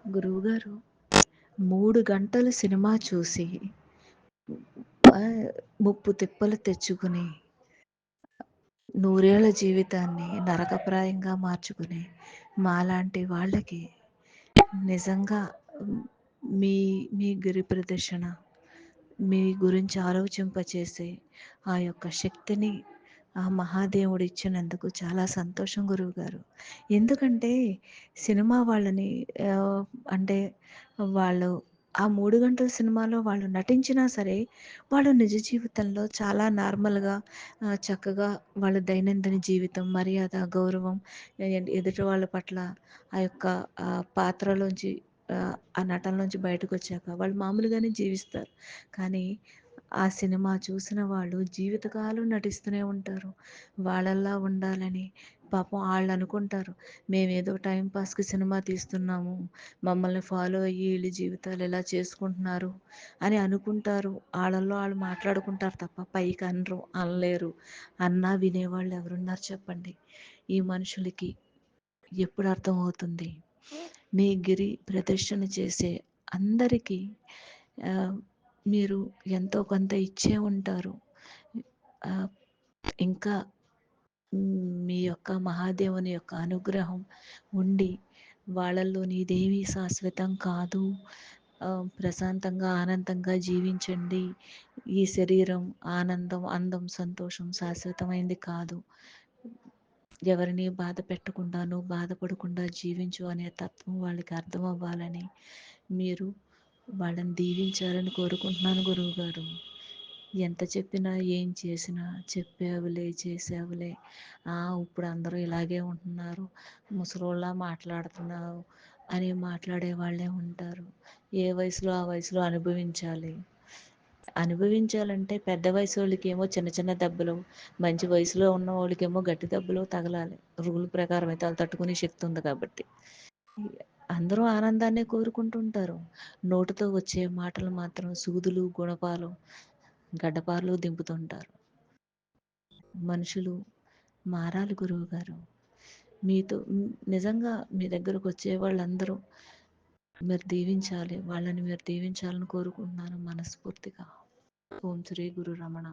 గురువుగారు 3 గంటలు సినిమా చూసి ముప్పు తిప్పలు తెచ్చుకుని నూరేళ్ల జీవితాన్ని నరకప్రాయంగా మార్చుకునే మాలాంటి వాళ్ళకి నిజంగా మీ మీ గిరి ప్రదర్శన మీ గురించి ఆలోచింపచేసే ఆ యొక్క శక్తిని ఆ మహాదేవుడు ఇచ్చినందుకు చాలా సంతోషం గురువుగారు. ఎందుకంటే సినిమా వాళ్ళని అంటే వాళ్ళు ఆ 3 గంటల సినిమాలో వాళ్ళు నటించినా సరే, వాళ్ళు నిజ జీవితంలో చాలా నార్మల్‌గా చక్కగా వాళ్ళ దైనందిన జీవితం, మర్యాద, గౌరవం ఎదుటి వాళ్ళ పట్ల ఆ యొక్క పాత్రలోంచి ఆ నటనలోంచి బయటకొచ్చాక వాళ్ళు మామూలుగానే జీవిస్తారు. కానీ ఆ సినిమా చూసిన వాళ్ళు జీవితకాలం నటిస్తూనే ఉంటారు. వాళ్ళలా ఉండాలని పాపం ఆళ్ళనుకుంటారు. మేమేదో టైం పాస్‌కి సినిమా తీస్తున్నాము. మమ్మల్ని ఫాలో అయ్యి ఈళ్ళ జీవితాలు ఇలా చేసుకుంటున్నారు అని అనుకుంటారు. ఆళ్ళల్లో ఆళ్ళు మాట్లాడుకుంటారు తప్ప పైకి అనరు, అనలేరు. అన్నా వినేవాళ్ళు ఎవరున్నారు చెప్పండి? ఈ మనుషులకి ఎప్పుడు అర్థమవుతుంది? మీ గిరి ప్రదర్శన చేసే అందరికీ మీరు ఎంతో కొంత ఇచ్చే ఉంటారు. ఆహ్, ఇంకా మీ యొక్క మహాదేవుని యొక్క అనుగ్రహం ఉండి వాళ్ళల్లోని ఇదేమీ శాశ్వతం కాదు. ప్రశాంతంగా, ఆనందంగా జీవించండి. ఈ శరీరం ఆనందం, అందం, సంతోషం శాశ్వతమైంది కాదు. ఎవరిని బాధ పెట్టకుండా, నువ్వు బాధపడకుండా జీవించు అనే తత్వం వాళ్ళకి అర్థం అవ్వాలని మీరు వాళ్ళని దీవించాలని కోరుకుంటున్నాను గురువుగారు. ఎంత చెప్పినా ఏం చేసినా చెప్పావులే చేసావులే ఇప్పుడు అందరూ ఇలాగే ఉంటున్నారు, ముసలోళ్ళ మాట్లాడుతున్నావు అని మాట్లాడే వాళ్ళే ఉంటారు. ఏ వయసులో ఆ వయసులో అనుభవించాలి. అనుభవించాలంటే పెద్ద వయసు వాళ్ళకేమో చిన్న చిన్న దెబ్బలు, మంచి వయసులో ఉన్న వాళ్ళకేమో గట్టి దెబ్బలు తగలాలి. రూల్ ప్రకారం అయితే వాళ్ళు తట్టుకునే శక్తి ఉంది కాబట్టి. అందరూ ఆనందాన్నే కోరుకుంటుంటారు. నోటితో వచ్చే మాటలు మాత్రం సూదులు, గుణపాలు, గడ్డపారలు దింపుతుంటారు. మనుషులు మారాలి గురువుగారు. మీతో నిజంగా మీ దగ్గరకు వచ్చే వాళ్ళందరూ మీరు దీవించాలి. వాళ్ళని మీరు దీవించాలని కోరుకుంటున్నాను మనస్ఫూర్తిగా. ఓం శ్రీ గురు రమణ.